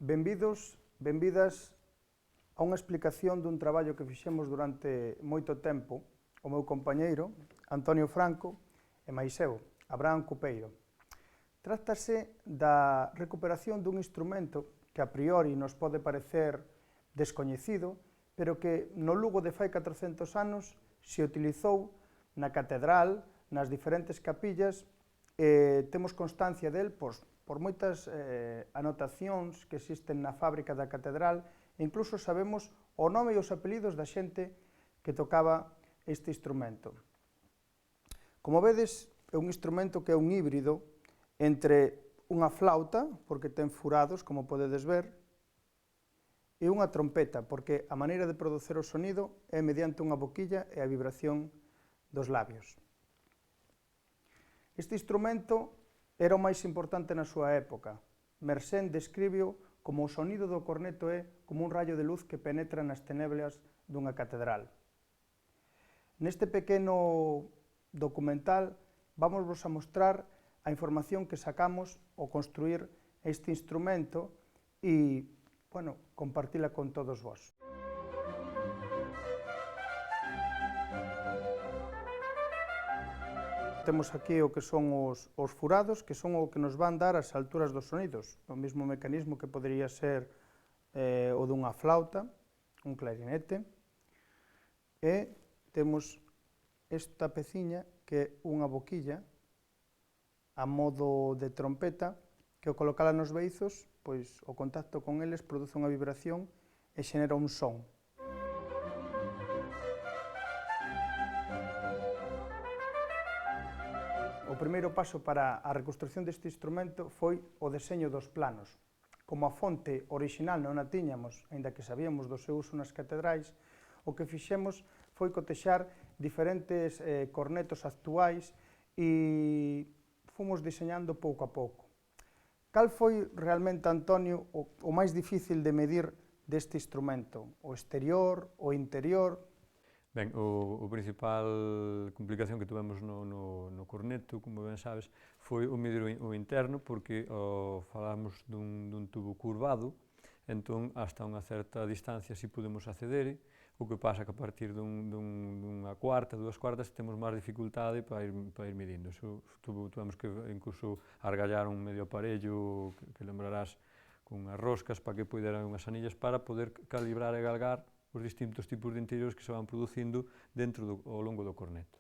Benvidos, benvidas a unha explicación dun traballo que fixemos durante moito tempo o meu compañeiro, Antonio Franco, e máis eu, Abraham Cupeiro. Trátase da recuperación dun instrumento que a priori nos pode parecer descoñecido, pero que no Lugo de fai 400 anos se utilizou na catedral, nas diferentes capillas, e temos constancia del por moitas anotacións que existen na fábrica da catedral, e incluso sabemos o nome e os apelidos da xente que tocaba este instrumento. Como vedes, é un instrumento que é un híbrido entre unha flauta, porque ten furados, como podedes ver, e unha trompeta, porque a maneira de producir o sonido é mediante unha boquilla e a vibración dos labios. Este instrumento era o máis importante na súa época. Mersenne describio como o sonido do corneto é como un rayo de luz que penetra nas tenebras dunha catedral. Neste pequeno documental vamos vos a mostrar a información que sacamos ao construir este instrumento e, bueno, compartila con todos vós. Temos aquí o que son os furados, que son o que nos van dar as alturas dos sonidos, o mesmo mecanismo que podería ser o dunha flauta, un clarinete, e temos esta peciña que é unha boquilla a modo de trompeta, que ao colocala nos beizos, pois o contacto con eles produce unha vibración e xenera un son. O primeiro paso para a reconstrucción deste instrumento foi o deseño dos planos. Como a fonte orixinal non a tiñamos, aínda que sabíamos do seu uso nas catedrais, o que fixemos foi cotexar diferentes cornetos actuais e fomos diseñando pouco a pouco. Cal foi realmente, Antonio, o máis difícil de medir deste instrumento? O exterior, o interior? Ben, o principal complicación que tuvemos no corneto, como ben sabes, foi o medir o interno, porque falamos dun tubo curvado, entón, hasta unha certa distancia si podemos acceder, o que pasa que a partir dunha cuarta, dúas cuartas, temos máis dificultade para ir medindo. Tuvemos que incluso argallar un medio aparello, que lembrarás, con unhas roscas para que puderan unhas anillas para poder calibrar e galgar os distintos tipos de interiores que se van producindo dentro ao longo do corneto.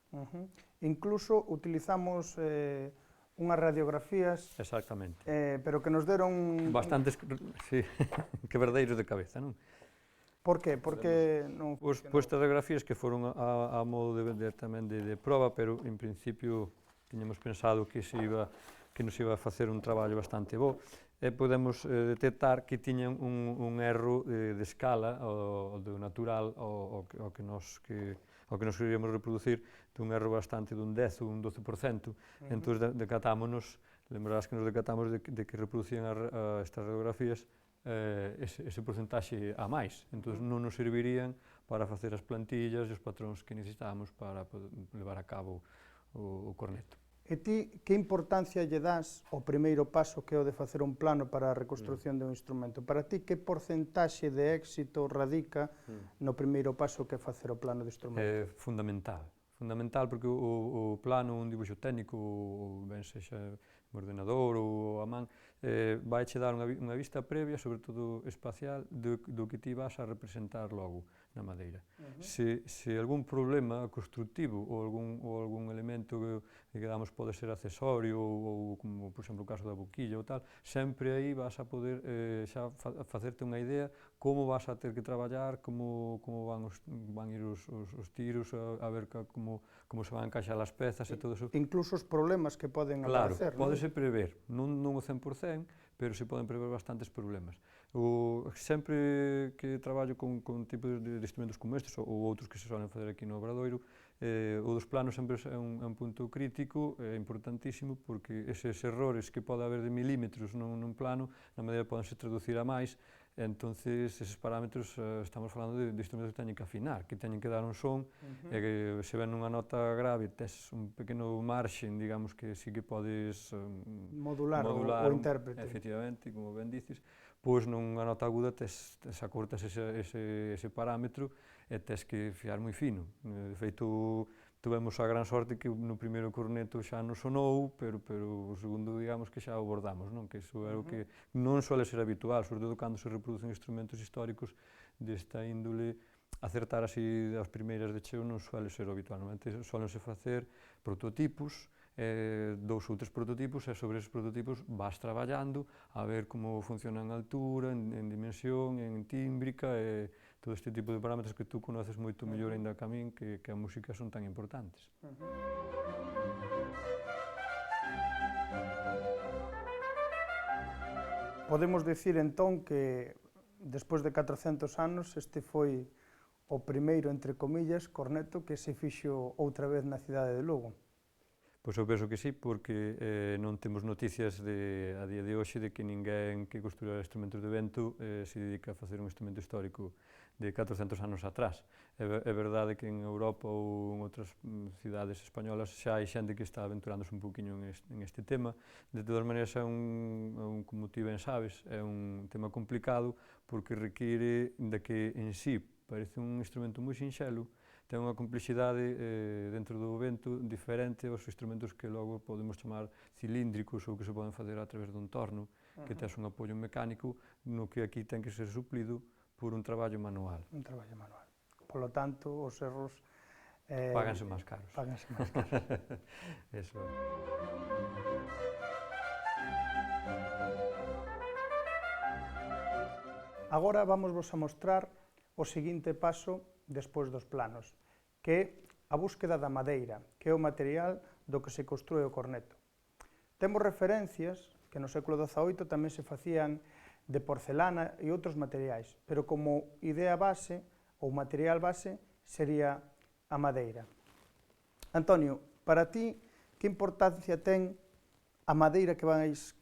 Incluso utilizamos unhas radiografías, exactamente, pero que nos deron bastantes quebradeiros de cabeza, non? Por que? Porque non funcionou? Estas radiografías que foron a modo tamén de proba, pero en principio tiñamos pensado que nos iba a facer un traballo bastante bo, e podemos detectar que tiñan un erro de escala, o do natural, ao que nos queríamos reproducir, dun erro bastante dun 10 ou un 12%, entón decatámonos, lembrarás que nos decatamos de que reproducían estas radiografías ese porcentaxe a máis, entón non nos servirían para facer as plantillas e os patróns que necesitábamos para levar a cabo o corneto. E ti, que importancia lle das ao primeiro paso que é o de facer un plano para a reconstrucción dun instrumento? Para ti, que porcentaxe de éxito radica no primeiro paso que é facer o plano do instrumento? É fundamental porque o plano, un dibuixo técnico, ou ben sexa no ordenador ou a man, vai che dar unha vista previa, sobre todo espacial, do que ti vas a representar logo na madeira. Se algún problema constructivo ou algún elemento que digamos pode ser accesorio ou como por exemplo o caso da boquilla ou tal, sempre aí vas a poder xa facerte unha idea como vas a ter que traballar, como van ir os tiros, a ver como se van a encaixar as pezas e todo eso. Incluso os problemas que poden aparecer, non? Claro, pódese prever, non o 100%, pero se poden prever bastantes problemas. Sempre que traballo con tipos de instrumentos como estes ou outros que se solen fazer aquí no Obradoiro, o dos planos sempre é un punto crítico, é importantísimo, porque eses errores que pode haber de milímetros nun plano, na medida podense traducir a máis, entonces eses parámetros estamos falando de instrumentos que teñen que afinar, que teñen que dar un son, e que se ven nunha nota grave, tes un pequeno marxen, digamos, que sí que podes modular o intérprete. Efectivamente, como ben dices, pois nunha nota aguda acortas ese parámetro e tes que fiar moi fino. De feito, tuvemos a gran sorte que no primeiro corneto xa non sonou, pero o segundo, digamos, que xa o bordamos, non? Que iso é o que non suele ser habitual, sobre todo cando se reproducen instrumentos históricos desta índole, acertar así as primeiras de cheo non suele ser habitual. Normalmente suelense facer prototipos, 2 ou 3 prototipos, e sobre esos prototipos vas traballando a ver como funciona en altura, en dimensión, en tímbrica, e todo este tipo de parámetros que tú conoces moito mellor ainda que a min, que a música son tan importantes. Podemos dicir entón que despois de 400 anos este foi o primeiro, entre comillas, corneto que se fixo outra vez na cidade de Lugo. Pois eu penso que sí, porque non temos noticias a día de hoxe de que ninguén que construía instrumentos de vento se dedica a facer un instrumento histórico de 400 anos atrás. É verdade que en Europa ou en outras cidades españolas xa hai xente que está aventurándose un poquinho en este tema. De todas maneiras, como ti ben sabes, é un tema complicado porque require de que en sí parece un instrumento moi sinxelo, ten unha complexidade dentro do vento diferente aos instrumentos que logo podemos chamar cilíndricos ou que se poden facer a través dun torno, que tes un apoio mecánico, no que aquí ten que ser suplido por un traballo manual. Un traballo manual. Por lo tanto, os erros páganse máis caros. Páganse máis caros. Eso é. Agora vamos vos a mostrar o seguinte paso despois dos planos, que é a búsqueda da madeira, que é o material do que se construe o corneto. Temos referencias que no século XVIII tamén se facían de porcelana e outros materiais, pero como idea base ou material base sería a madeira. Antonio, para ti, que importancia ten a madeira que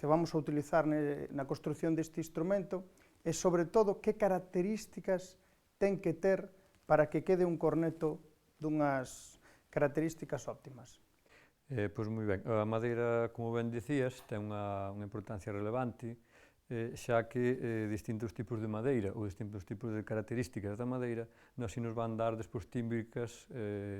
vamos a utilizar na construción deste instrumento e, sobre todo, que características ten que ter para que quede un corneto dunhas características óptimas? Pois moi ben, a madeira, como ben dicías, ten unha importancia relevante, xa que distintos tipos de madeira ou distintos tipos de características da madeira así nos van dar despois tímbricas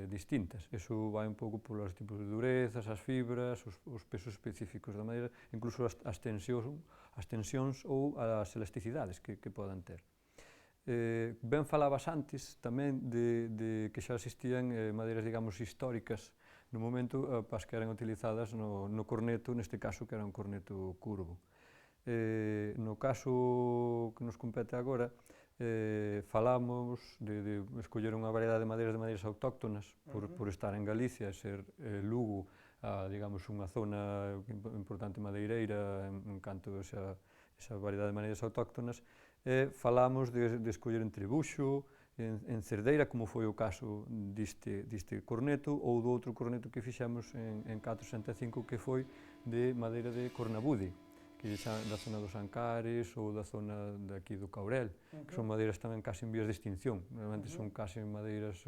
distintas. Iso vai un pouco polos tipos de durezas, as fibras, os pesos específicos da madeira, incluso as tensións ou as elasticidades que podan ter. Ben falabas antes tamén de que xa existían madeiras, digamos, históricas no momento pas que eran utilizadas no corneto, neste caso que era un corneto curvo. No caso que nos compete agora, falamos de escoller unha variedade de madeiras autóctonas por estar en Galicia e ser Lugo, digamos, unha zona importante madeireira en canto a esa variedade de madeiras autóctonas. Falamos de escoller entre buxo, en cerdeira, como foi o caso deste corneto, ou do outro corneto que fixemos en 465, que foi de madeira de cornabude, que é da zona dos Ancares ou da zona de aquí do Caurel, que son madeiras tamén casi en vías de extinción. Normalmente son casi madeiras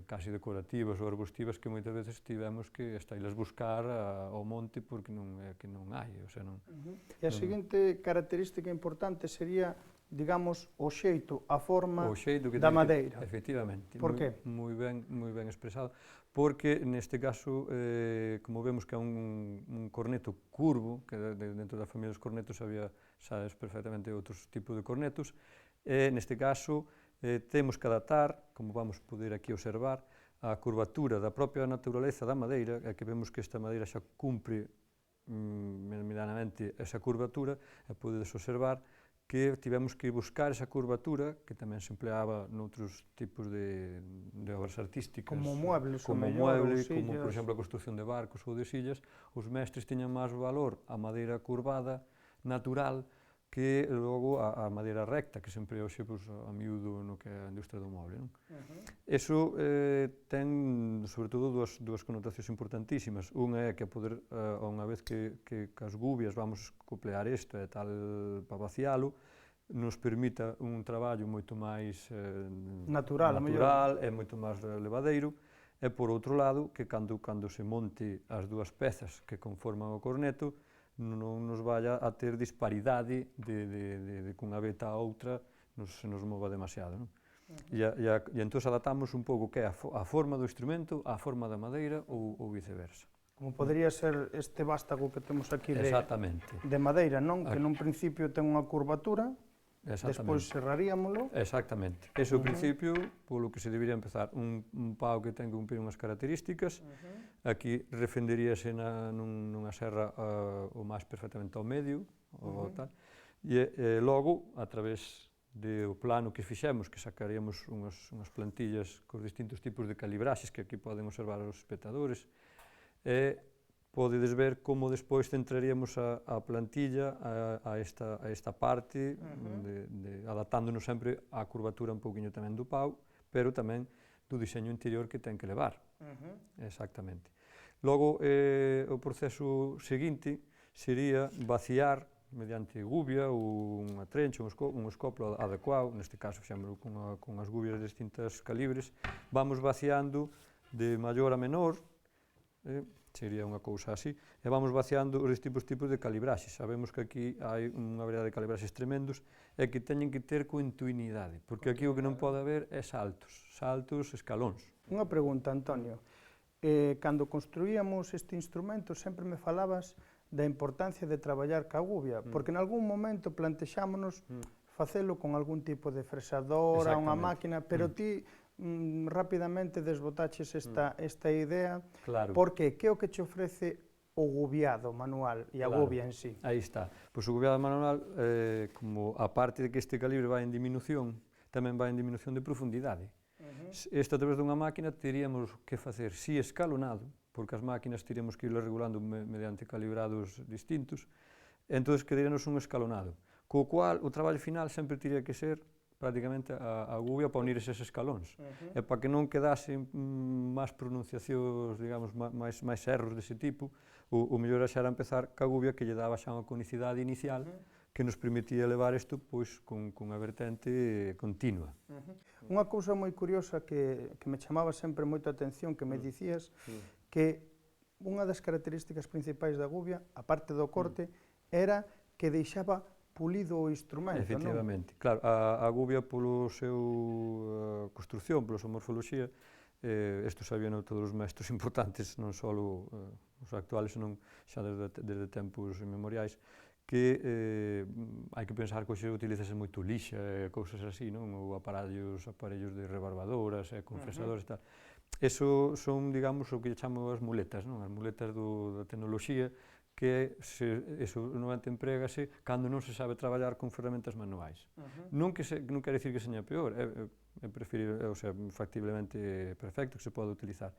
casi decorativas ou arbustivas que moitas veces tivemos que hasta ilas buscar ao monte porque non hai. E a seguinte característica importante sería, digamos, o xeito, a forma da madeira. Efectivamente. Por que? Moi ben expresado, porque neste caso, como vemos que é un corneto curvo, que dentro da familia dos cornetos había, sabes perfectamente, outros tipos de cornetos, neste caso temos que adaptar, como vamos poder aquí observar, a curvatura da propia naturaleza da madeira, que vemos que esta madeira xa cumpre medianamente esa curvatura, e podedes observar que tivemos que buscar esa curvatura, que tamén se empleaba noutros tipos de obras artísticas, como muebles, como por exemplo a construción de barcos ou de sillas. Os mestres tiñan máis valor a madeira curvada, natural, que logo a madeira recta, que se emplea hoxe a miúdo no que é a industria do moble. Iso ten, sobre todo, dúas connotacións importantísimas. Unha é que unha vez que as gubias vamos coplear isto e tal para vacialo, nos permita un traballo moito máis natural e moito máis levadeiro, e por outro lado, que cando se monte as dúas pezas que conforman o corneto, non nos vaya a ter disparidade de cunha beta a outra se nos mova demasiado, non? E entón adaptamos un pouco que é a forma do instrumento, a forma da madeira ou viceversa. Como podría ser este vástago que temos aquí de madeira, non? Que nun principio ten unha curvatura, despois serraríamolo. Exactamente. Ese é o principio polo que se debería empezar. Un pau que ten que cumprir unhas características, aquí refenderíase nunha serra o máis perfectamente ao medio, tal, e logo, a través do plano que fixemos, que sacaríamos unhas plantillas cos distintos tipos de calibraxes que aquí poden observar os espectadores, podedes ver como despois centraríamos a plantilla a esta parte, adaptándonos sempre á curvatura un pouquiño tamén do pau, pero tamén do diseño interior que ten que levar. Exactamente. Logo, o proceso seguinte sería vaciar mediante gubia ou unha trencha, un escoplo adecuado, neste caso fixémoslo con as gubias de distintos calibres, vamos vaciando de maior a menor, sería unha cousa así, e vamos vaciando os distintos tipos de calibraxes. Sabemos que aquí hai unha variedade de calibraxes tremendos e que teñen que ter continuidade, porque aquí o que non pode haber é saltos, escalóns. Unha pregunta, Antonio. Cando construíamos este instrumento sempre me falabas da importancia de traballar ca gubia, porque en algún momento plantexámonos facelo con algún tipo de fresadora, unha máquina, pero ti rapidamente desbotaches esta idea, porque que é o que che ofrece o gubiado manual e a gubia en sí? Aí está. Pois o gubiado manual, como a parte de que este calibre vai en diminución, tamén vai en diminución de profundidade. Isto a través dunha máquina teríamos que facer si escalonado, porque as máquinas teríamos que irlo regulando mediante calibrados distintos, entón quedaríanos un escalonado, co cual o traballo final sempre teria que ser prácticamente a gubia para unir eses escalóns, e para que non quedasen máis pronunciacións, digamos, máis erros dese tipo, o mellor xa era empezar ca gubia que lle daba xa unha conicidade inicial que nos permitía levar isto pois cunha vertente continua. Unha cousa moi curiosa que me chamaba sempre moito a atención, que me dicías, que unha das características principais da gubia, a parte do corte, era que deixaba pulido o instrumento, non? Efectivamente. Claro, a gubia polo seu construción, pola súa morfoloxía, isto sabían todos os maestros importantes, non só os actuales, senón xa desde tempos inmemoriais, que hai que pensar que hoxe utilizase moito lixa e cousas así, non? Ou aparellos de rebarbadoras e compresadores e tal. Eso son, digamos, o que chamamos as muletas, non? As muletas da tecnoloxía, que eso normalmente emprégase cando non se sabe traballar con ferramentas manuais. Non quere dicir que seña peor, é preferible, o sea, factiblemente perfecto que se pode utilizar.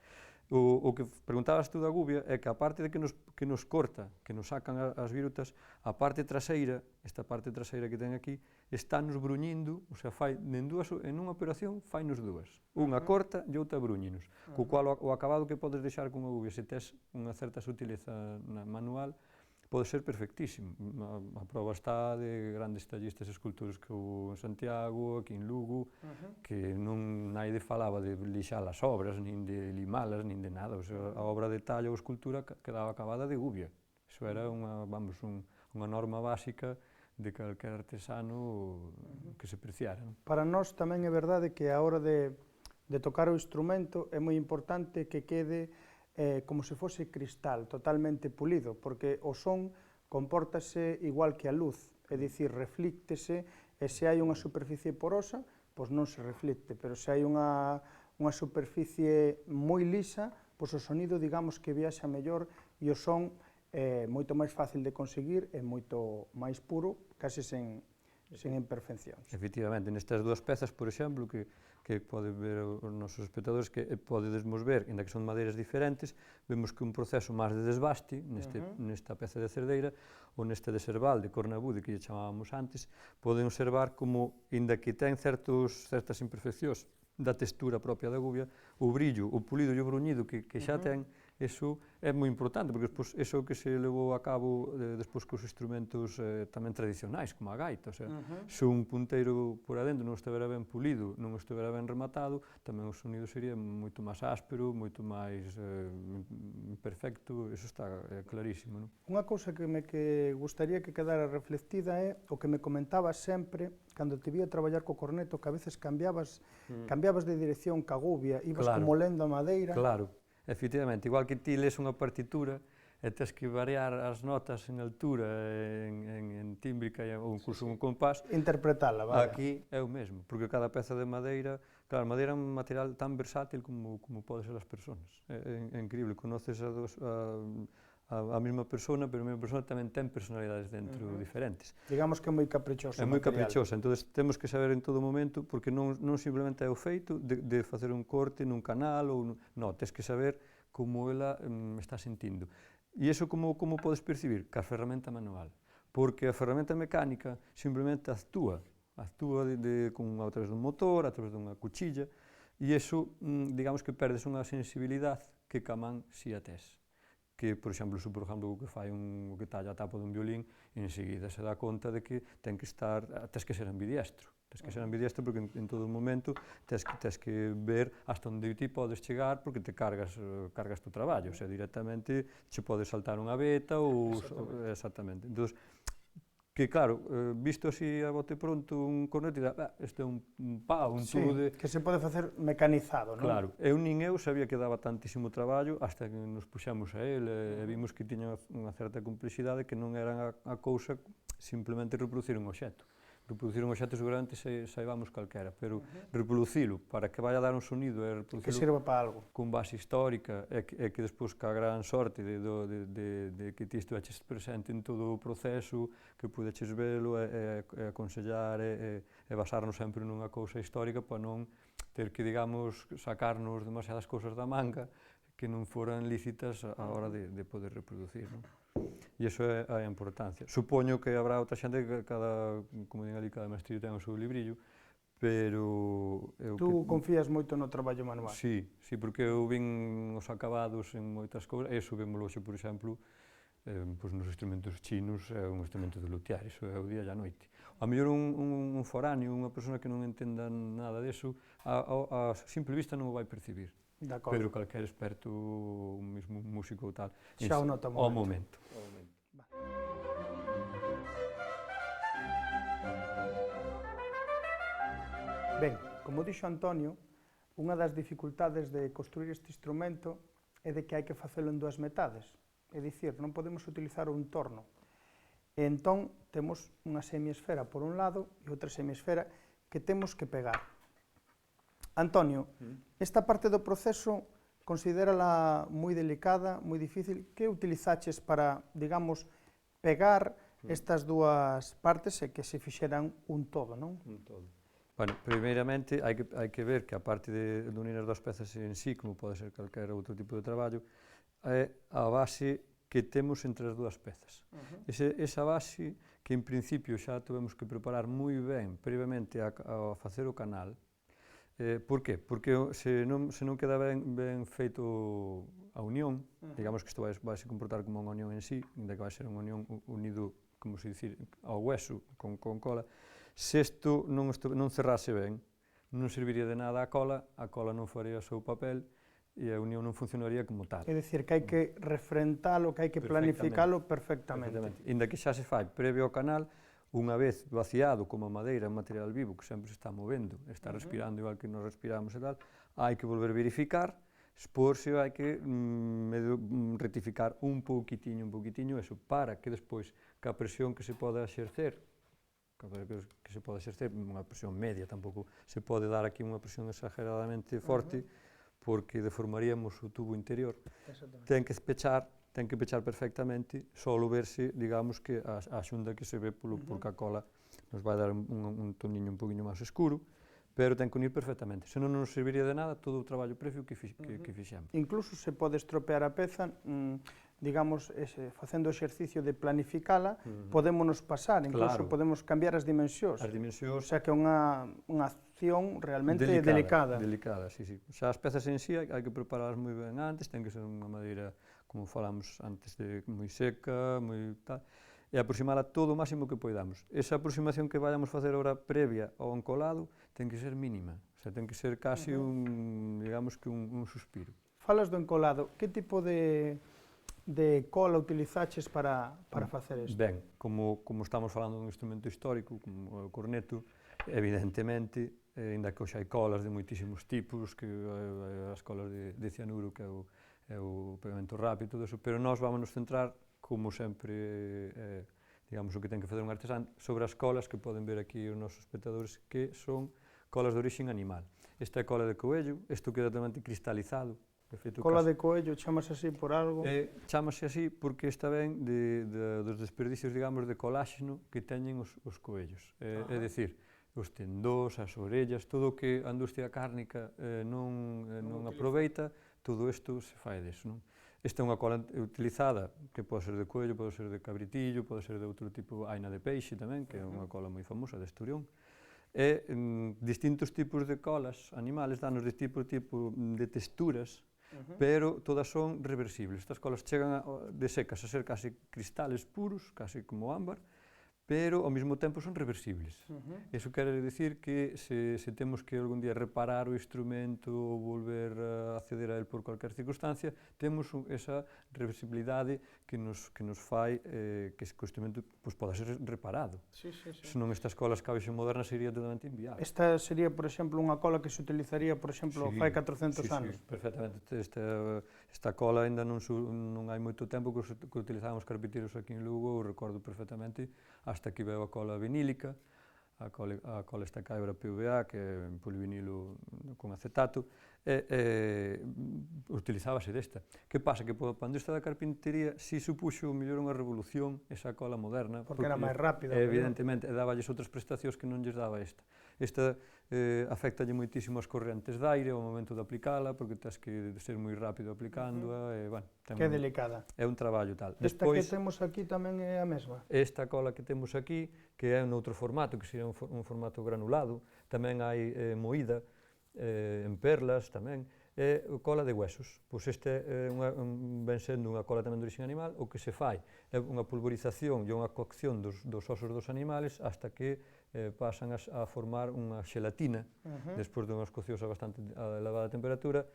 O que preguntabas tú da gubia é que a parte de que nos corta, que nos sacan as virutas, a parte traseira, esta parte traseira que ten aquí, está nos bruñindo, o sea, en unha operación fainos dúas. Unha corta e outra bruñinos, co cual o acabado que podes deixar con a gubia, se tes unha certa sutileza manual, pode ser perfectísimo. A prova está de grandes tallistas e escultores que houve en Santiago, aquí en Lugo, que non naide falaba de lixar as obras, nin de limalas, nin de nada. O sea, a obra de talla ou escultura quedaba acabada de gubia. Iso era unha norma básica de calquer artesano que se preciara. Para nós tamén é verdade que a hora de tocar o instrumento é moi importante que quede como se fose cristal, totalmente pulido, porque o son compórtase igual que a luz, é dicir, reflíctese, e se hai unha superficie porosa, pois non se reflicte, pero se hai unha superficie moi lisa, pois o sonido, digamos, que viaxa mellor e o son é moito máis fácil de conseguir e moito máis puro, case sen imperfeccións. Efectivamente, nestas dúas pezas, por exemplo, que poden ver os nosos espectadores, que podedesmos ver, ainda que son madeiras diferentes, vemos que un proceso máis de desbaste, nesta peza de cerdeira, ou neste de serval, de cornabude, que lle chamábamos antes, poden observar como, ainda que ten certas imperfeccións da textura propia da gubia, o brillo, o pulido e o bruñido que xa ten, Eso é moi importante, porque despois eso que se levou a cabo despois cos instrumentos tamén tradicionais, como a gaita, o sea, se un punteiro por adentro non estivera ben pulido, non estivera ben rematado, tamén o sonido sería moito máis áspero, moito máis imperfecto, eso está clarísimo, non? Unha cousa que gustaría que quedara reflectida é o que me comentabas sempre, cando te vía traballar co corneto, que a veces cambiabas de dirección ca gubia, ibas como lendo a madeira. Claro, efectivamente, igual que ti lees unha partitura e tens que variar as notas en altura, en tímbrica ou incluso un compás, interpretala, vale. Aquí é o mesmo, porque cada peza de madeira, claro, a madeira é un material tan versátil como pode ser as persoas. É increíble, conoces a mesma persona, pero a mesma persona tamén ten personalidades dentro diferentes. Digamos que é moi caprichoso. É moi caprichosa, entón temos que saber en todo momento, porque non simplemente é o feito de facer un corte nun canal, ou non, tens que saber como ela está sentindo. E iso como podes percibir? Ca ferramenta manual, porque a ferramenta mecánica simplemente actúa a través dun motor, a través dunha cuchilla, e iso, digamos que perdes unha sensibilidade que ca man si a tes. Que, por exemplo, por exemplo, o que talla a tapa dun violín, enseguida se dá conta de que tens que ser ambidiestro. Tens que ser ambidiestro porque en todo momento tens que ver hasta onde ti podes chegar porque te cargas o traballo, o sea, directamente che podes saltar unha veta ou... Exactamente. Entón, que claro, visto así a bote pronto un corneto, este é un pau, un tubo de... que se pode facer mecanizado, non? Claro, nin eu sabía que daba tantísimo traballo hasta que nos puxemos a ele e vimos que tiña unha certa complexidade que non era a cousa simplemente reproducir un obxecto. Reproducir un obxecto seguramente saibamos calquera, pero reproducilo para que vaya a dar un sonido e reproducilo que sirva para algo con base histórica e que despois ca gran sorte de que ti estiveches presente en todo o proceso, que pudeches velo e aconsellar e basarnos sempre nunha cousa histórica para non ter que, digamos, sacarnos demasiadas cousas da manga que non foran lícitas a hora de poder reproducir, non? E iso é a importancia. Supoño que habrá outra xente que como din ali, cada mestrillo ten o seu librillo, pero... Tú confías moito no traballo manual? Sí, porque eu vin os acabados en moitas cousas, e iso vemos hoxe, por exemplo, nos instrumentos chinos, é un instrumento de luthier, iso é o día e a noite. A mellor un foráneo, unha persona que non entenda nada diso, a simple vista non o vai percibir. Pero calquer experto, o mesmo músico ou tal, xa o nota ao momento. Ben, como dixo Antonio, unha das dificultades de construir este instrumento é de que hai que facelo en dúas metades, é dicir, non podemos utilizar un torno. E entón, temos unha semiesfera por un lado e outra semiesfera que temos que pegar. Antonio, esta parte do proceso considérala moi delicada, moi difícil. Que utilizaches para, digamos, pegar estas dúas partes e que se fixeran un todo, non? Un todo. Bueno, primeiramente, hai que ver que a parte de unir as dúas pezas en sí, como pode ser calquera outro tipo de traballo, é a base que temos entre as dúas pezas. Esa base que, en principio, xa tuvemos que preparar moi ben previamente a facer o canal. Por qué? Porque se non queda ben feito a unión, digamos que isto vai se comportar como unha unión en sí, ainda que vai ser unha unión unido, como se dicir, ao hueso, con cola, se isto non cerrase ben, non serviría de nada a cola non faría o seu papel e a unión non funcionaría como tal. É dicir, que hai que refrentalo, que hai que planificalo perfectamente. Inda que xa se fai previo ao canal, unha vez vaciado como a madeira, un material vivo que sempre se está movendo, está respirando igual que nos respiramos e tal, hai que volver a verificar, por se hai que rectificar un pouquitiño, eso, para que despois, ca presión que se poda exercer, unha presión media, tampouco se pode dar aquí unha presión exageradamente forte, porque deformaríamos o tubo interior. Ten que pechar perfectamente, solo verse, digamos, que a xunda que se ve porque a cola nos vai dar un toniño un poquinho máis escuro, pero ten que unir perfectamente, senón non nos serviría de nada todo o traballo previo que fixemos. Incluso se pode estropear a peza, digamos, facendo o exercicio de planificala, podémonos pasar, incluso podemos cambiar as dimensións. As dimensións... O sea que é unha acción realmente delicada. Delicada, sí. Xa as pezas en sí hai que prepararlas moi ben antes, ten que ser unha madeira, como falamos antes, moi seca, moi tal, e aproximala todo o máximo que poidamos. Esa aproximación que vayamos facer ahora previa ao encolado ten que ser mínima, o sea, ten que ser casi digamos que un suspiro. Falas do encolado, que tipo de cola utilizaches para facer isto? Ben, como estamos falando dun instrumento histórico, como o corneto, evidentemente, ainda que hoxe hai colas de moitísimos tipos, que as colas de cianuro, que é o pegamento rápido, todo eso, pero nós vámonos centrar, como sempre, digamos, o que ten que facer un artesán, sobre as colas que poden ver aquí os nosos espectadores, que son colas de origen animal. Esta é cola de coello, isto queda totalmente cristalizado. Cola de coello, chamase así por algo? Chámase así porque esta ven dos desperdicios, digamos, de coláxeno que teñen os coellos. É dicir, os tendós, as orellas, todo o que a industria cárnica non aproveita, todo isto se fai deso, non? Esta é unha cola utilizada, que pode ser de coello, pode ser de cabritillo, pode ser de outro tipo, aina de peixe tamén, que é unha cola moi famosa, de esturión. E distintos tipos de colas animales danos de tipo de texturas, pero todas son reversibles. Estas colas chegan de secas a ser casi cristales puros, casi como ámbar, pero ao mesmo tempo son reversibles. Iso quere dicir que se temos que algún día reparar o instrumento ou volver a acceder a él por cualquier circunstancia, temos esa reversibilidade que nos fai que o instrumento poda ser reparado. Senón estas colas que a hoxe modernas sería totalmente inviable. Esta sería, por exemplo, unha cola que se utilizaría, por exemplo, fai 400 anos? Sí, perfectamente. Esta cola ainda non hai moito tempo que utilizábamos carpinteiros aquí en Lugo, eu recordo perfectamente, hasta que veo a cola vinílica, a cola esta caibra PVA, que é polivinilo con acetato, utilizábase desta. Que pasa? Que para a industria da carpintería si supuxo mellor unha revolución esa cola moderna, porque era máis rápida, evidentemente, e dáballes outras prestacións que non lles daba esta. Esta afectalle moitísimo as correntes de aire ao momento de aplicala, porque tens que ser moi rápido aplicándoa, e, bueno, que é delicada. É un traballo tal. Esta que temos aquí tamén é a mesma? Esta cola que temos aquí, que é noutro formato, que sería un formato granulado, tamén hai moída, en perlas tamén, é cola de huesos. Pois este ven sendo unha cola tamén de origen animal, o que se fai é unha pulverización e unha cocción dos osos dos animales hasta que pasan a formar unha xelatina, despois de unhas coccións a bastante elevada temperatura,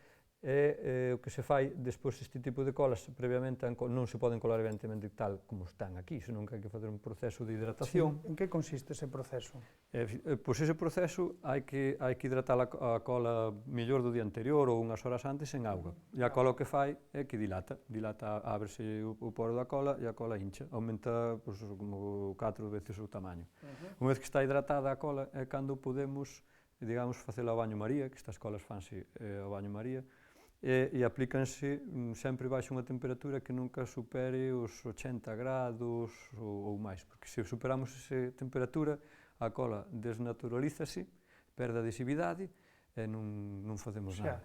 e o que se fai despois este tipo de colas previamente non se poden colar evidentemente tal como están aquí, senón que hai que facer un proceso de hidratación. En que consiste ese proceso? Pois ese proceso hai que hidratar a cola mellor do día anterior ou unhas horas antes en auga, e a cola o que fai é que dilata, ábrese o poro da cola e a cola hincha, aumenta como 4 veces o tamaño. Unha vez que está hidratada a cola é cando podemos, digamos, facela ao baño María, que estas colas fanse ao baño María, e aplícanse sempre baixo unha temperatura que nunca supere os 80 grados ou máis, porque se superamos esa temperatura, a cola desnaturalízase, perde a adhesividade e non facemos nada.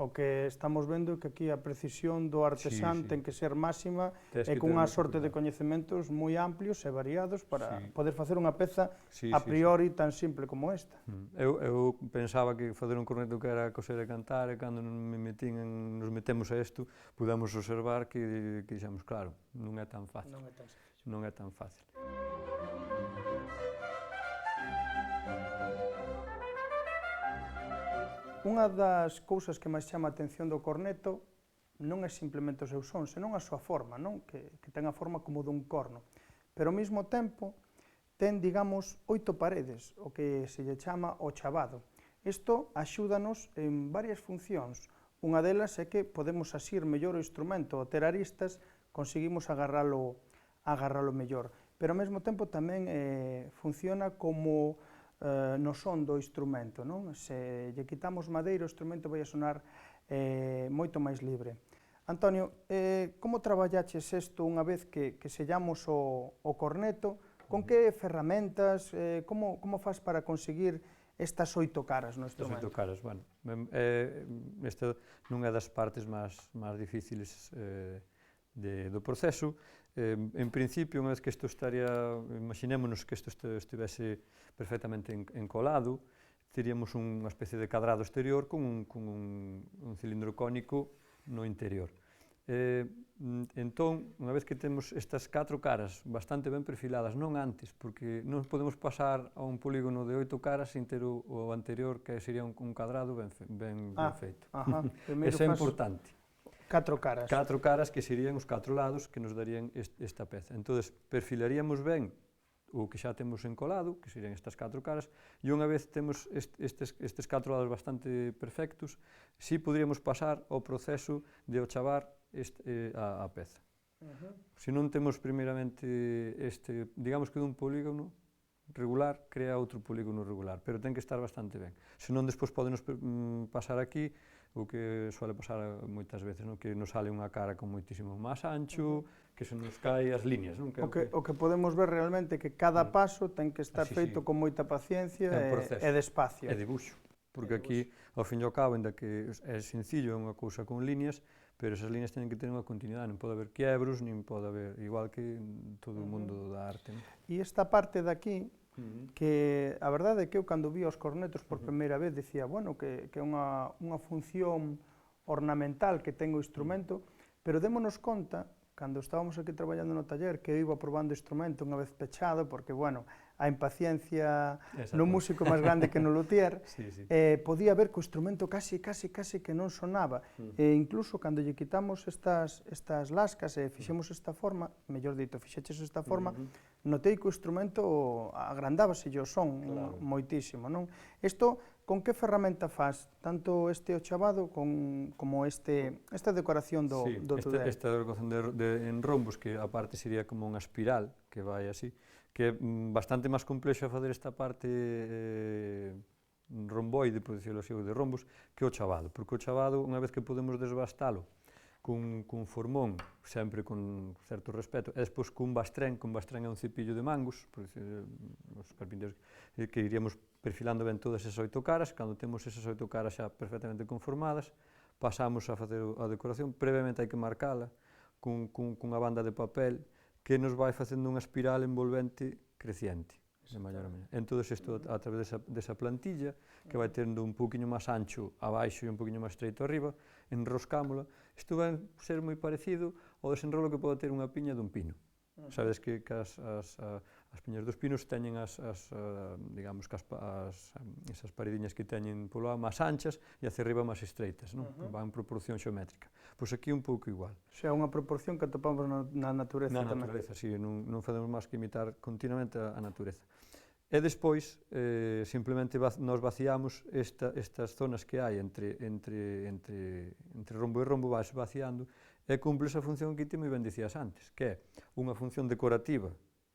O que estamos vendo é que aquí a precisión do artesán ten que ser máxima e cunha sorte de coñecementos moi amplios e variados para poder facer unha peza a priori tan simple como esta. Eu pensaba que facer un corneto que era coser e cantar, e cando nos metemos a isto, podemos observar que dixemos, claro, non é tan fácil. Non é tan fácil. Unha das cousas que máis chama a atención do corneto non é simplemente o seu son, senón a súa forma, non? Que ten a forma como dun corno. Pero ao mesmo tempo ten, digamos, 8 paredes, o que se lle chama o chavado. Isto axúdanos en varias funcións. Unha delas é que podemos asir mellor o instrumento, ao ter aristas conseguimos agarralo mellor. Pero ao mesmo tempo tamén funciona como no son do instrumento, non? Se lle quitamos madeira, o instrumento vai a sonar moito máis libre. Antonio, como traballaches isto unha vez que sellamos o corneto? Con que ferramentas? Como faz para conseguir estas 8 caras no instrumento? Estas 8 caras, bueno, esta non é das partes máis difíciles do proceso. En principio, unha vez que isto estaría, imaginémonos que isto estivese perfectamente encolado, teríamos unha especie de cadrado exterior con un cilindro cónico no interior. Entón, unha vez que temos estas 4 caras bastante ben perfiladas, non antes, porque non podemos pasar a un polígono de 8 caras sin ter o anterior, que sería un cadrado ben feito. Eso é importante. 4 caras. 4 caras que serían os 4 lados que nos darían esta peza. Entón, perfilaríamos ben o que xa temos encolado, que serían estas 4 caras, e unha vez temos estes 4 lados bastante perfectos, si poderíamos pasar ao proceso de ochavar a peza. Se non temos primeiramente digamos que dun polígono regular, crea outro polígono regular, pero ten que estar bastante ben. Senón, despois podenos pasar aquí o que suele pasar moitas veces, non? Que nos sale unha cara con moitísimo máis ancho, que se nos cae as líneas. Non? O que podemos ver realmente é que cada paso ten que estar feito con moita paciencia e despacio. É dibuixo, porque aquí, ao fin e ao cabo, ainda que é sencillo, é unha cousa con líneas, pero esas líneas teñen que ter unha continuidade, non pode haber quiebros, nin pode haber, igual que en todo o mundo da arte. E esta parte de aquí, que a verdade é que eu cando vi os cornetos por primeira vez dicía, bueno, que é unha función ornamental que ten o instrumento, pero démonos conta, cando estábamos aquí traballando no taller, que eu iba probando o instrumento unha vez pechado, porque, bueno, a impaciencia no músico máis grande que no luthier, podía ver que o instrumento casi que non sonaba, e incluso cando lle quitamos estas lascas e fixemos esta forma, mellor dito, fixeches esta forma, notei que o instrumento agrandábase o son moitísimo, non? Isto, con que ferramenta faz, tanto este ochavado como esta decoración do tudel? Esta decoración en rombos, que a parte sería como unha espiral, que vai así, que é bastante máis complexo facer esta parte romboide, por decirlo así, de rombos, que o chavado, porque o chavado, unha vez que podemos desbastalo cun formón, sempre con certo respeto, e despois cun bastrén é un cepillo de mangos, por decir, os carpinteiros, que iríamos perfilando ben todas esas 8 caras. Cando temos esas 8 caras xa perfectamente conformadas, pasamos a facer a decoración. Previamente hai que marcala cunha banda de papel que nos vai facendo unha espiral envolvente creciente, de maior a menor. Entón, isto a través desa plantilla, que vai tendo un poquinho máis ancho abaixo e un poquinho máis estreito arriba, enroscámola. Isto vai ser moi parecido ao desenrolo que pode ter unha piña dun pino. Sabes que as piñas dos pinos teñen digamos que esas parediñas que teñen polo lado máis anchas e hacia arriba máis estreitas, non? Van en proporción xeométrica. Pois aquí un pouco igual. O sea, unha proporción que atopamos na natureza tamén. Na natureza, si, non facemos máis que imitar continuamente a natureza. E despois, simplemente nos vaciamos estas zonas que hai entre rombo e rombo, vais vaciando, e cumple esa función que ti moi ben dicías antes, que é unha función decorativa,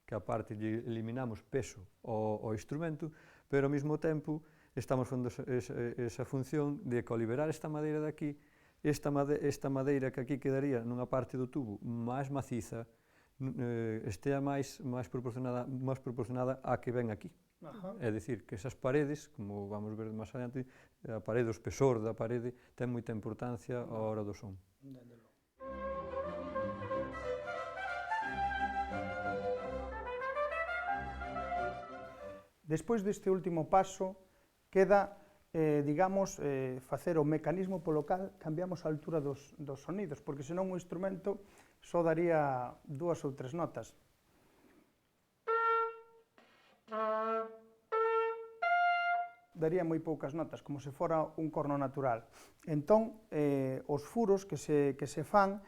que a parte lle eliminamos peso ao instrumento, pero ao mesmo tempo estamos facendo esa función de que ao liberar esta madeira de aquí, esta madeira que aquí quedaría nunha parte do tubo máis maciza, estea máis proporcionada á que ven aquí. É dicir, que esas paredes, como vamos ver máis adiante, a parede, o espesor da parede, ten moita importancia á hora do son. Despois deste último paso, queda, digamos, facer o mecanismo polo cal cambiamos a altura dos sonidos, porque senón o instrumento só daría 2 ou 3 notas. Daría moi poucas notas, como se fora un corno natural. Entón, os furos que se fan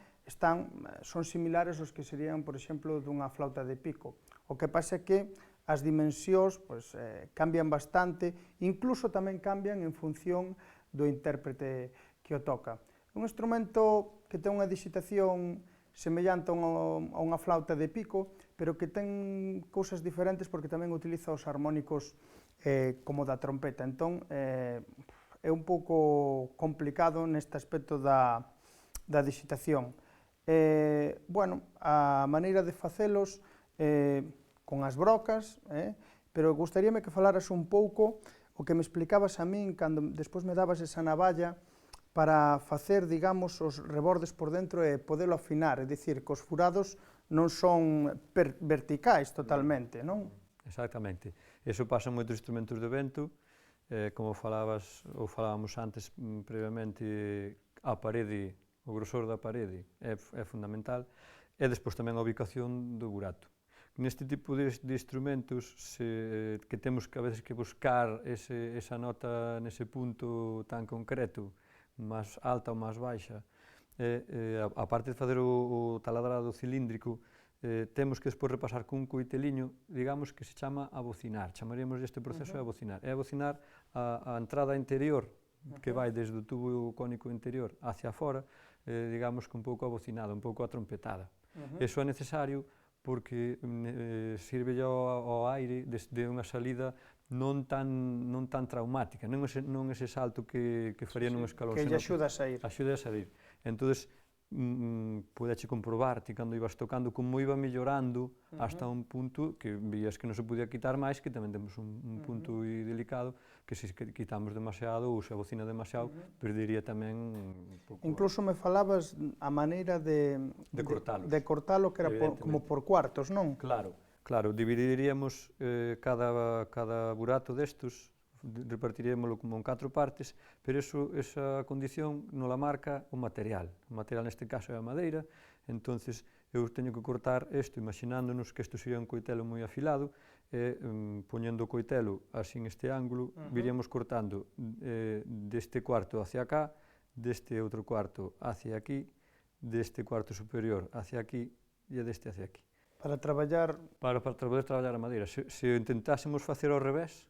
son similares aos que serían, por exemplo, dunha flauta de pico. O que pasa é que as dimensións cambian bastante, incluso tamén cambian en función do intérprete que o toca. Un instrumento que ten unha digitación semellante a unha flauta de pico, pero que ten cousas diferentes porque tamén utiliza os armónicos como da trompeta. Entón, é un pouco complicado neste aspecto da digitación. Bueno, a maneira de facelos con as brocas, pero gustaríame que falaras un pouco o que me explicabas a min cando despois me dabas esa navalla para facer, digamos, os rebordes por dentro e podelo afinar, é dicir, que os furados non son verticais totalmente, non? Exactamente. Eso pasa en moitos instrumentos de vento, como falábamos antes previamente, a parede, o grosor da parede é fundamental, e despois tamén a ubicación do burato. Neste tipo de instrumentos que temos que a veces que buscar esa nota nese punto tan concreto, máis alta ou máis baixa, a parte de fazer o taladrado cilíndrico, temos que despois repasar cun coiteliño, digamos que se chama abocinar, chamaríamos este proceso de abocinar. É abocinar a entrada interior, que vai desde o tubo cónico interior hacia fora, digamos que un pouco abocinada, un pouco atrompetada. Eso é necesario porque sirve ao aire desde unha salida non tan traumática, non ese salto que faría nun escalón, que lle axuda a sair. Axuda a sair. Entón, podeche comprobar ti cando ibas tocando como iba mellorando hasta un punto que vías que non se podía quitar máis, que tamén temos un punto delicado, que se quitamos demasiado ou se abocina demasiado, perdería tamén un pouco... Incluso me falabas a maneira de cortalo, que era como por cuartos, non? Claro, dividiríamos cada burato destos, repartiríamoslo como en 4 partes, pero esa condición non la marca o material. O material neste caso é a madeira, entonces eu teño que cortar isto, imaginándonos que isto sería un coitelo moi afilado, e poñendo o coitelo así en este ángulo, viríamos cortando deste cuarto hacia acá, deste outro cuarto hacia aquí, deste cuarto superior hacia aquí e deste hacia aquí. Para traballar... Para poder traballar a madeira. Se intentásemos facer ao revés,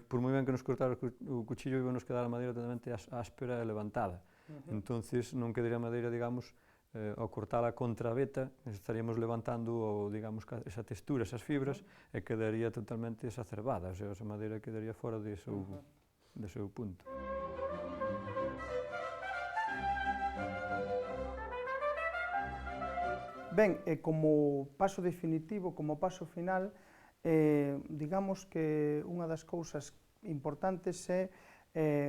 por moi ben que nos cortara o cuchillo, íbanos quedar a madeira totalmente áspera e levantada. Entonces non quedaría a madeira, digamos, ao cortala contra a veta, estaríamos levantando, digamos, esa textura, esas fibras, e quedaría totalmente exacerbada, o sea, esa madeira quedaría fora de seu punto. Ben, como paso definitivo, como paso final, digamos que unha das cousas importantes é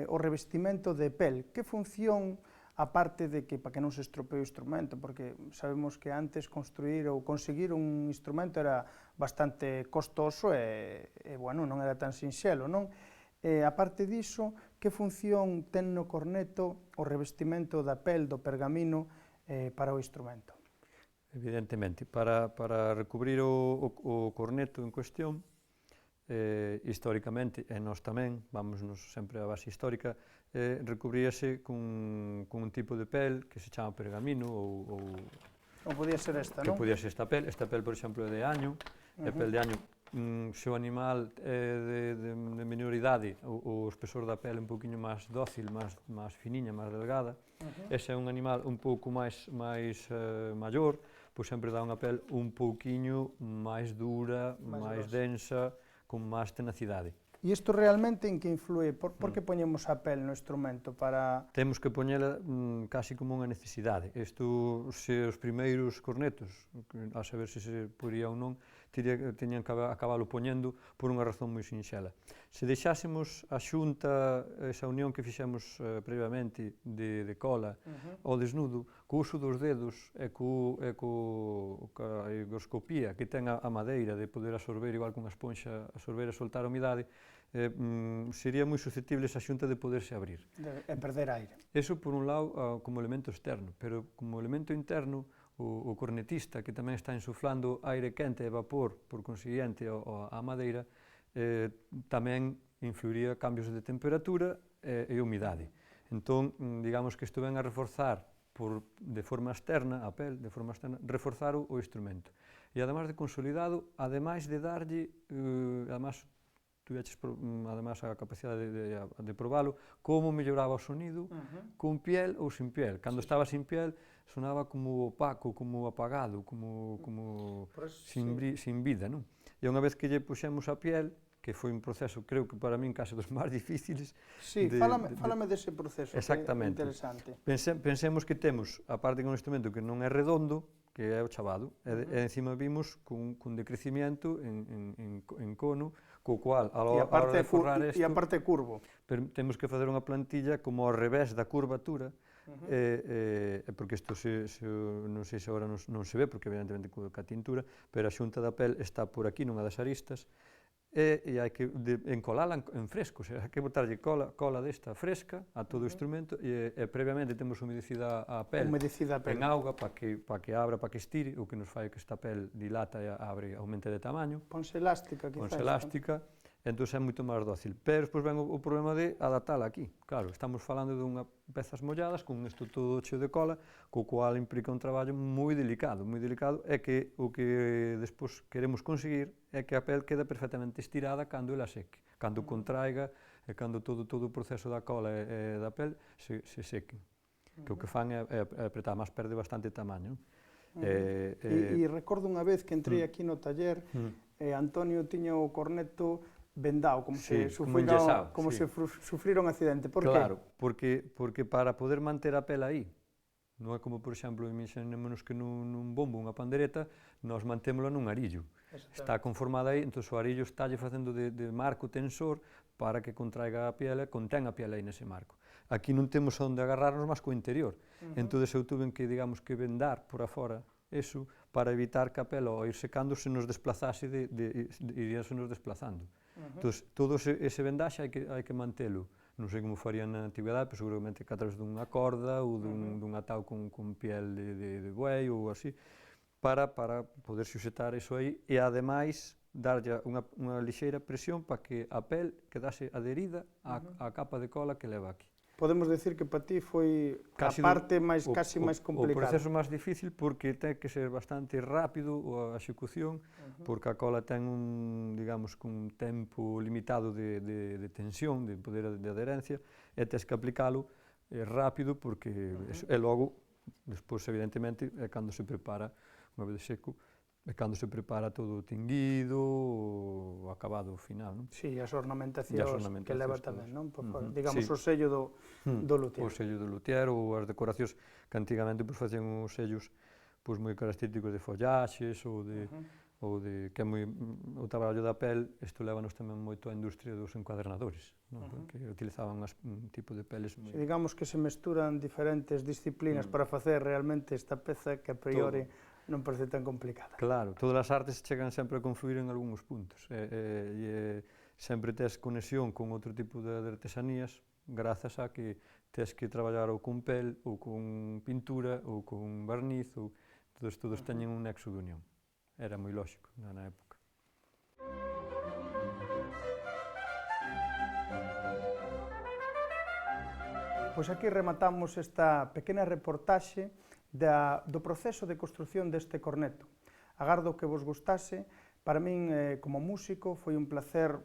o revestimento de pel. Que función, aparte de que para que non se estropee o instrumento, porque sabemos que antes construir ou conseguir un instrumento era bastante costoso e bueno, non era tan sinxelo, non? Aparte diso, que función ten no corneto o revestimento da pel, do pergamino, para o instrumento? Evidentemente, para recubrir o corneto en cuestión, históricamente, e nós tamén, vámonos sempre á base histórica, recubríase cun un tipo de pel que se chama pergamino ou podía ser esta, non? Que podía ser esta pel, por exemplo, é de año, é pel de año. Se o animal é de menor idade, o espesor da pel é un poquinho máis dócil, máis finiña, máis delgada, ese é un animal un pouco máis maior, pois sempre dá unha pel un pouquiño máis dura, máis densa, con máis tenacidade. E isto realmente en que influe? Por que poñemos a pel no instrumento? Temos que poñela casi como unha necesidade. Isto, se os primeiros cornetos, a saber se se podía ou non, teñan que acabalo poñendo por unha razón moi sinxela. Se deixásemos a xunta, esa unión que fixemos previamente de cola ao desnudo, co uso dos dedos e coa higroscopía que ten a madeira de poder absorber, igual que unha esponxa, absorber e soltar a humidade, sería moi susceptible esa xunta de poderse abrir. E perder aire. Eso por un lado como elemento externo, pero como elemento interno, o cornetista que tamén está insuflando aire quente e vapor, por consiguiente, á madeira, tamén influiría cambios de temperatura e humidade. Entón, digamos que isto ven a reforzar de forma externa, a pel, de forma externa, reforzar o instrumento. E además de consolidado, ademais de darlle, además, tuveches además a capacidade de probalo, como melloraba o sonido, con piel ou sin piel. Cando estaba sin piel, sonaba como opaco, como apagado, como sin vida, non? E unha vez que lle puxemos a piel, que foi un proceso, creo que para min, case dos máis difíciles... Sí, fálame dese proceso, que é interesante. Pensemos que temos, a parte que un instrumento que non é redondo, que é o chavado, e encima vimos cun decrecimiento en cono, co cual, a E a hora de parte forrar isto, e a parte curvo. temos que facer unha plantilla como ao revés da curvatura, porque isto non sei se agora non se ve, porque evidentemente ca tintura, pero a xunta da pel está por aquí nunha das aristas, e hai que encolala en fresco, o sea, hai que botarlle cola desta fresca a todo o instrumento, e previamente temos humedecida a pel en auga para que abra, para que estire, o que nos fai que esta pel dilata e abre, aumente de tamaño. Ponse elástica, quizás. Ponse elástica, entón é moito máis dócil. Pero despois ven o problema de adaptala aquí. Claro, estamos falando dunha pezas molladas, con isto todo cheo de cola, co cual implica un traballo moi delicado, e que o que despois queremos conseguir é que a pel quede perfectamente estirada cando ela seque, cando contraiga e cando todo o proceso da cola e da pel se seque. Que o que fan é apretar, mas perde bastante tamaño. E recordo unha vez que entrei aquí no taller, Antonio tiña o corneto vendado, como se sufrira un accidente. Por que? Claro, porque para poder manter a pel aí, non é como, por exemplo, imaginémonos que nun bombo, unha pandereta, nós mantémola nun arillo. Está conformada aí, entón o arillo estálle facendo de marco tensor para que contraiga a piel e contén a piel aí nese marco. Aquí non temos onde agarrarnos máis co interior, entón eu tuve que, digamos, que vendar por afora eso para evitar que a pel ao ir secando se nos desplazase, iríase nos desplazando. Entón, todo ese vendaxe hai que mantelo. Non sei como farían na antigüedade, pero seguramente que a través dunha corda ou dun atao con piel de buei ou así, para poder suxetar iso aí e, ademais, darlle unha lixeira presión para que a pel quedase adherida á capa de cola que leva aquí. Podemos decir que para ti foi a parte casi máis complicada. O proceso máis difícil porque ten que ser bastante rápido a execución, porque a cola ten un tempo limitado de tensión, de poder de adherencia, e tens que aplicalo rápido porque e logo, despois evidentemente, é cando se prepara, unha vez seco, é cando se prepara todo o tinguido, o acabado final, non? Si, as ornamentacións que leva tamén, non? Digamos, o sello do luthier. O sello do luthier ou as decoracións que antigamente facían os sellos moi característicos de follaxes ou de que é moi o traballo da pel, isto lévanos tamén moito á industria dos encuadernadores, que utilizaban un tipo de peles moi... Digamos que se mesturan diferentes disciplinas para facer realmente esta peza que a priori non parece tan complicada. Claro, todas as artes chegan sempre a confluir en algúns puntos e sempre tes conexión con outro tipo de artesanías grazas a que tes que traballar ou con pel, ou con pintura, ou con barniz, ou todos teñen un nexo de unión. Era moi lóxico na época. Pois aquí rematamos esta pequena reportaxe do proceso de construción deste corneto. Agardo que vos gustase. Para min, como músico, foi un placer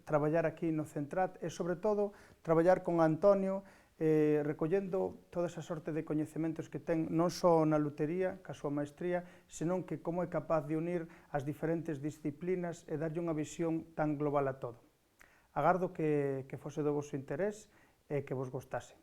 traballar aquí no Centrat e, sobre todo, traballar con Antonio recollendo toda esa sorte de coñecementos que ten non só na lutería, ca súa maestría, senón que como é capaz de unir as diferentes disciplinas e darlle unha visión tan global a todo. Agardo que fose do vosso interés e que vos gustase.